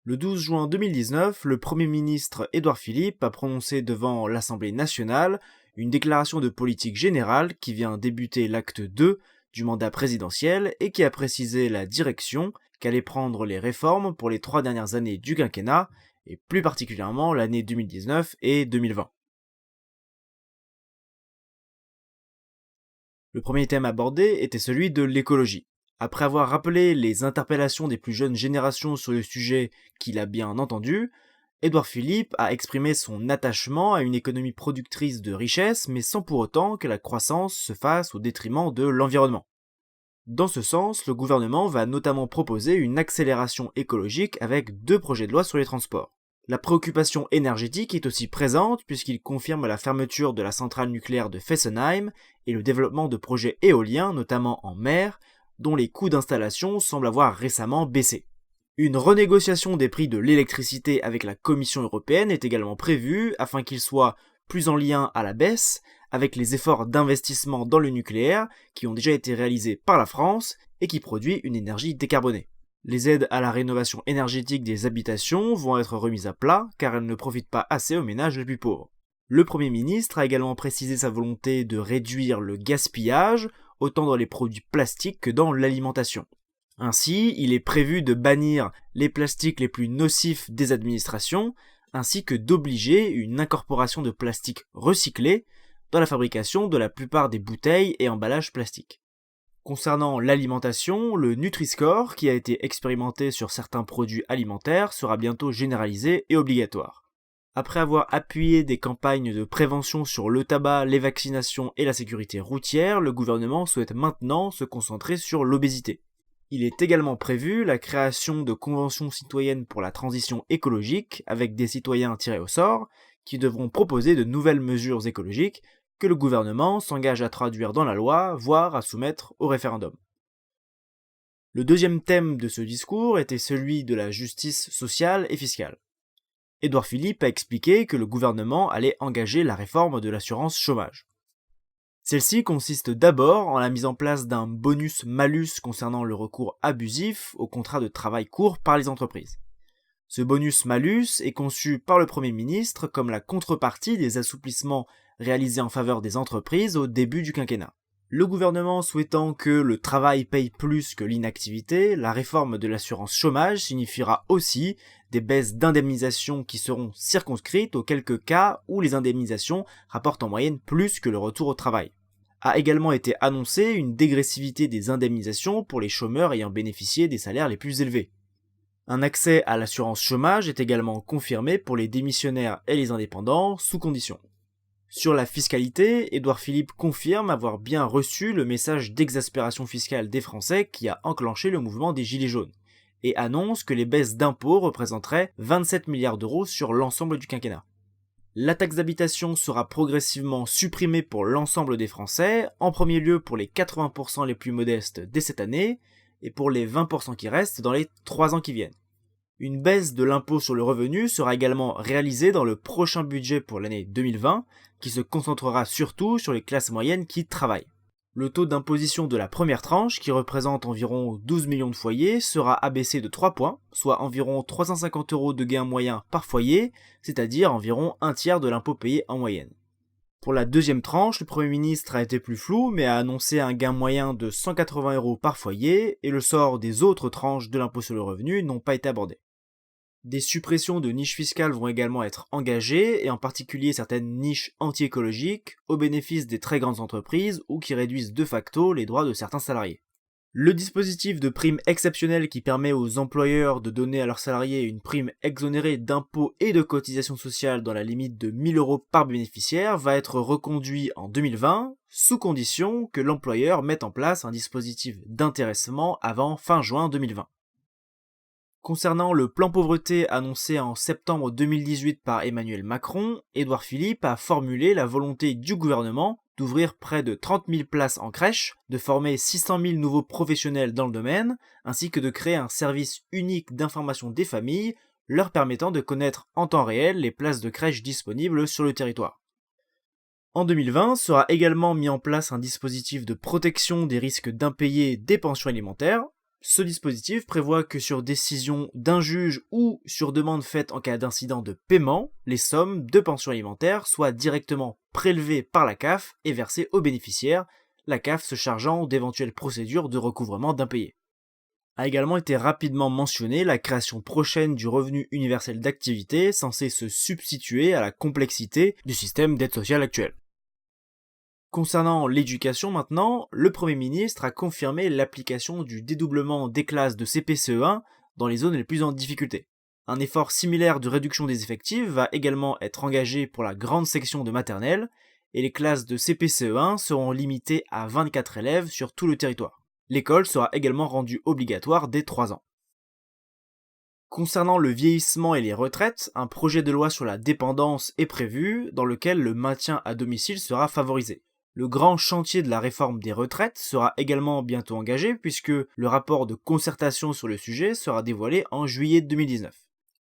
Le 12 juin 2019, le Premier ministre Édouard Philippe a prononcé devant l'Assemblée nationale une déclaration de politique générale qui vient débuter l'acte 2 du mandat présidentiel et qui a précisé la direction qu'allaient prendre les réformes pour les 3 dernières années du quinquennat, et plus particulièrement l'année 2019 et 2020. Le premier thème abordé était celui de l'écologie. Après avoir rappelé les interpellations des plus jeunes générations sur le sujet qu'il a bien entendu, Édouard Philippe a exprimé son attachement à une économie productrice de richesses, mais sans pour autant que la croissance se fasse au détriment de l'environnement. Dans ce sens, le gouvernement va notamment proposer une accélération écologique avec 2 projets de loi sur les transports. La préoccupation énergétique est aussi présente puisqu'il confirme la fermeture de la centrale nucléaire de Fessenheim et le développement de projets éoliens, notamment en mer, dont les coûts d'installation semblent avoir récemment baissé. Une renégociation des prix de l'électricité avec la Commission européenne est également prévue afin qu'ils soient plus en lien à la baisse avec les efforts d'investissement dans le nucléaire qui ont déjà été réalisés par la France et qui produit une énergie décarbonée. Les aides à la rénovation énergétique des habitations vont être remises à plat car elles ne profitent pas assez aux ménages les plus pauvres. Le Premier ministre a également précisé sa volonté de réduire le gaspillage, autant dans les produits plastiques que dans l'alimentation. Ainsi, il est prévu de bannir les plastiques les plus nocifs des administrations, ainsi que d'obliger une incorporation de plastique recyclé dans la fabrication de la plupart des bouteilles et emballages plastiques. Concernant l'alimentation, le Nutri-Score, qui a été expérimenté sur certains produits alimentaires, sera bientôt généralisé et obligatoire. Après avoir appuyé des campagnes de prévention sur le tabac, les vaccinations et la sécurité routière, le gouvernement souhaite maintenant se concentrer sur l'obésité. Il est également prévu la création de conventions citoyennes pour la transition écologique avec des citoyens tirés au sort qui devront proposer de nouvelles mesures écologiques que le gouvernement s'engage à traduire dans la loi, voire à soumettre au référendum. Le deuxième thème de ce discours était celui de la justice sociale et fiscale. Édouard Philippe a expliqué que le gouvernement allait engager la réforme de l'assurance chômage. Celle-ci consiste d'abord en la mise en place d'un bonus-malus concernant le recours abusif aux contrats de travail court par les entreprises. Ce bonus-malus est conçu par le Premier ministre comme la contrepartie des assouplissements réalisés en faveur des entreprises au début du quinquennat. Le gouvernement souhaitant que le travail paye plus que l'inactivité, la réforme de l'assurance chômage signifiera aussi des baisses d'indemnisation qui seront circonscrites aux quelques cas où les indemnisations rapportent en moyenne plus que le retour au travail. A également été annoncée une dégressivité des indemnisations pour les chômeurs ayant bénéficié des salaires les plus élevés. Un accès à l'assurance chômage est également confirmé pour les démissionnaires et les indépendants sous conditions. Sur la fiscalité, Édouard Philippe confirme avoir bien reçu le message d'exaspération fiscale des Français qui a enclenché le mouvement des Gilets jaunes, et annonce que les baisses d'impôts représenteraient 27 milliards d'euros sur l'ensemble du quinquennat. La taxe d'habitation sera progressivement supprimée pour l'ensemble des Français, en premier lieu pour les 80% les plus modestes dès cette année, et pour les 20% qui restent dans les 3 ans qui viennent. Une baisse de l'impôt sur le revenu sera également réalisée dans le prochain budget pour l'année 2020, qui se concentrera surtout sur les classes moyennes qui travaillent. Le taux d'imposition de la première tranche, qui représente environ 12 millions de foyers, sera abaissé de 3 points, soit environ 350 € de gain moyen par foyer, c'est-à-dire environ un tiers de l'impôt payé en moyenne. Pour la deuxième tranche, le Premier ministre a été plus flou, mais a annoncé un gain moyen de 180 € par foyer, et le sort des autres tranches de l'impôt sur le revenu n'ont pas été abordés. Des suppressions de niches fiscales vont également être engagées, et en particulier certaines niches anti-écologiques, au bénéfice des très grandes entreprises ou qui réduisent de facto les droits de certains salariés. Le dispositif de prime exceptionnelle qui permet aux employeurs de donner à leurs salariés une prime exonérée d'impôts et de cotisations sociales dans la limite de 1 000 € par bénéficiaire va être reconduit en 2020, sous condition que l'employeur mette en place un dispositif d'intéressement avant fin juin 2020. Concernant le plan pauvreté annoncé en septembre 2018 par Emmanuel Macron, Édouard Philippe a formulé la volonté du gouvernement d'ouvrir près de 30 000 places en crèche, de former 600 000 nouveaux professionnels dans le domaine, ainsi que de créer un service unique d'information des familles, leur permettant de connaître en temps réel les places de crèche disponibles sur le territoire. En 2020, sera également mis en place un dispositif de protection des risques d'impayés des pensions alimentaires, Ce dispositif prévoit que sur décision d'un juge ou sur demande faite en cas d'incident de paiement, les sommes de pension alimentaire soient directement prélevées par la CAF et versées aux bénéficiaires, la CAF se chargeant d'éventuelles procédures de recouvrement d'impayés. A également été rapidement mentionnée la création prochaine du revenu universel d'activité censé se substituer à la complexité du système d'aide sociale actuel. Concernant l'éducation maintenant, le Premier ministre a confirmé l'application du dédoublement des classes de CP-CE1 dans les zones les plus en difficulté. Un effort similaire de réduction des effectifs va également être engagé pour la grande section de maternelle, et les classes de CP-CE1 seront limitées à 24 élèves sur tout le territoire. L'école sera également rendue obligatoire dès 3 ans. Concernant le vieillissement et les retraites, un projet de loi sur la dépendance est prévu, dans lequel le maintien à domicile sera favorisé. Le grand chantier de la réforme des retraites sera également bientôt engagé puisque le rapport de concertation sur le sujet sera dévoilé en juillet 2019.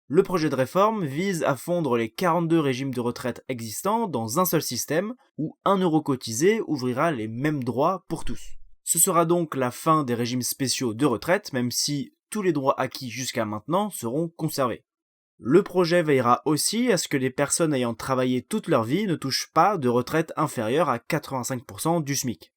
Le projet de réforme vise à fondre les 42 régimes de retraite existants dans un seul système où 1 euro cotisé ouvrira les mêmes droits pour tous. Ce sera donc la fin des régimes spéciaux de retraite, même si tous les droits acquis jusqu'à maintenant seront conservés. Le projet veillera aussi à ce que les personnes ayant travaillé toute leur vie ne touchent pas de retraite inférieure à 85% du SMIC.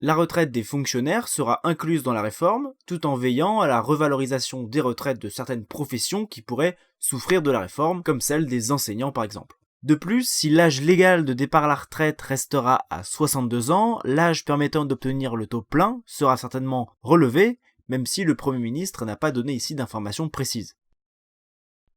La retraite des fonctionnaires sera incluse dans la réforme, tout en veillant à la revalorisation des retraites de certaines professions qui pourraient souffrir de la réforme, comme celle des enseignants par exemple. De plus, si l'âge légal de départ à la retraite restera à 62 ans, l'âge permettant d'obtenir le taux plein sera certainement relevé, même si le Premier ministre n'a pas donné ici d'informations précises.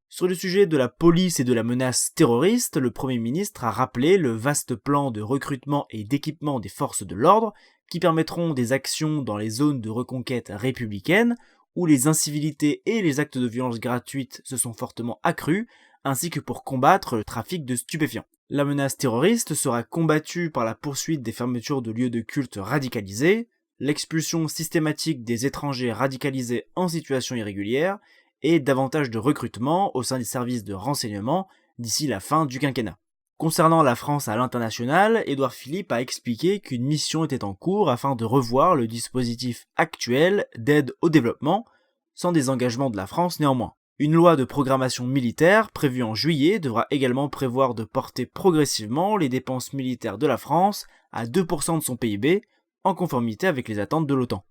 Sur le sujet de la police et de la menace terroriste, le Premier ministre a rappelé le vaste plan de recrutement et d'équipement des forces de l'ordre qui permettront des actions dans les zones de reconquête républicaine où les incivilités et les actes de violence gratuite se sont fortement accrus, ainsi que pour combattre le trafic de stupéfiants. La menace terroriste sera combattue par la poursuite des fermetures de lieux de culte radicalisés, l'expulsion systématique des étrangers radicalisés en situation irrégulière, et davantage de recrutement au sein des services de renseignement d'ici la fin du quinquennat. Concernant la France à l'international, Édouard Philippe a expliqué qu'une mission était en cours afin de revoir le dispositif actuel d'aide au développement, sans désengagement de la France néanmoins. Une loi de programmation militaire prévue en juillet devra également prévoir de porter progressivement les dépenses militaires de la France à 2% de son PIB, en conformité avec les attentes de l'OTAN.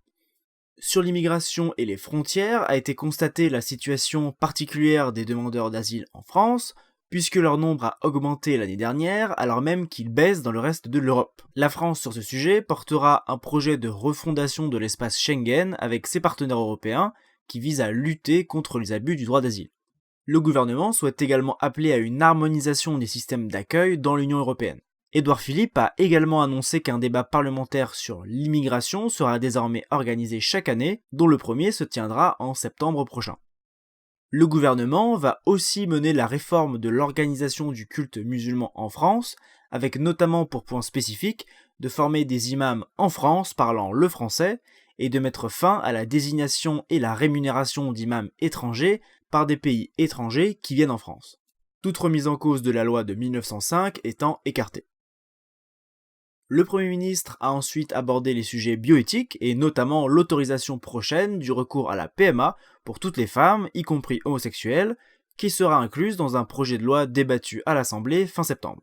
Sur l'immigration et les frontières a été constatée la situation particulière des demandeurs d'asile en France, puisque leur nombre a augmenté l'année dernière, alors même qu'ils baissent dans le reste de l'Europe. La France, sur ce sujet, portera un projet de refondation de l'espace Schengen avec ses partenaires européens, qui vise à lutter contre les abus du droit d'asile. Le gouvernement souhaite également appeler à une harmonisation des systèmes d'accueil dans l'Union européenne. Édouard Philippe a également annoncé qu'un débat parlementaire sur l'immigration sera désormais organisé chaque année, dont le premier se tiendra en septembre prochain. Le gouvernement va aussi mener la réforme de l'organisation du culte musulman en France, avec notamment pour point spécifique de former des imams en France parlant le français et de mettre fin à la désignation et la rémunération d'imams étrangers par des pays étrangers qui viennent en France. Toute remise en cause de la loi de 1905 étant écartée. Le Premier ministre a ensuite abordé les sujets bioéthiques et notamment l'autorisation prochaine du recours à la PMA pour toutes les femmes, y compris homosexuelles, qui sera incluse dans un projet de loi débattu à l'Assemblée fin septembre.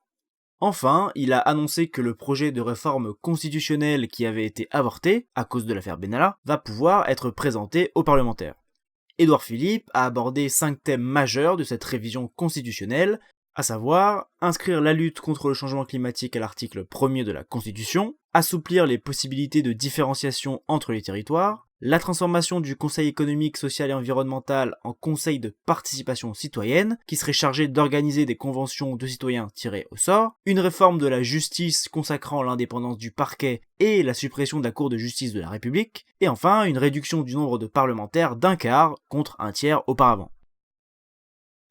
Enfin, il a annoncé que le projet de réforme constitutionnelle qui avait été avorté à cause de l'affaire Benalla va pouvoir être présenté aux parlementaires. Édouard Philippe a abordé 5 thèmes majeurs de cette révision constitutionnelle, à savoir inscrire la lutte contre le changement climatique à l'article 1er de la Constitution, assouplir les possibilités de différenciation entre les territoires, la transformation du Conseil économique, social et environnemental en Conseil de participation citoyenne, qui serait chargé d'organiser des conventions de citoyens tirés au sort, une réforme de la justice consacrant l'indépendance du parquet et la suppression de la Cour de justice de la République, et enfin une réduction du nombre de parlementaires d'un quart contre un tiers auparavant.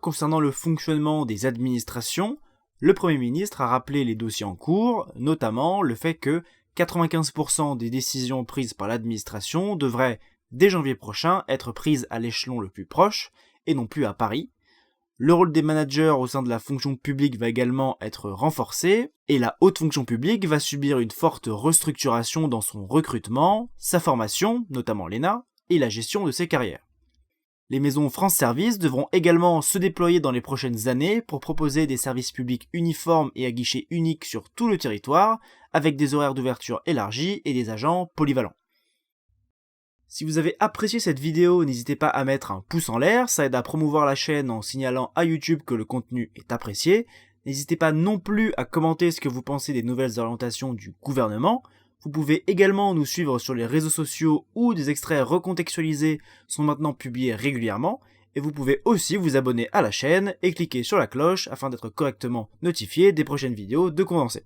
Concernant le fonctionnement des administrations, le Premier ministre a rappelé les dossiers en cours, notamment le fait que 95% des décisions prises par l'administration devraient, dès janvier prochain, être prises à l'échelon le plus proche, et non plus à Paris. Le rôle des managers au sein de la fonction publique va également être renforcé, et la haute fonction publique va subir une forte restructuration dans son recrutement, sa formation, notamment l'ENA, et la gestion de ces carrières. Les maisons France Service devront également se déployer dans les prochaines années pour proposer des services publics uniformes et à guichet unique sur tout le territoire, avec des horaires d'ouverture élargis et des agents polyvalents. Si vous avez apprécié cette vidéo, n'hésitez pas à mettre un pouce en l'air, ça aide à promouvoir la chaîne en signalant à YouTube que le contenu est apprécié. N'hésitez pas non plus à commenter ce que vous pensez des nouvelles orientations du gouvernement. Vous pouvez également nous suivre sur les réseaux sociaux où des extraits recontextualisés sont maintenant publiés régulièrement. Et vous pouvez aussi vous abonner à la chaîne et cliquer sur la cloche afin d'être correctement notifié des prochaines vidéos de Condensé.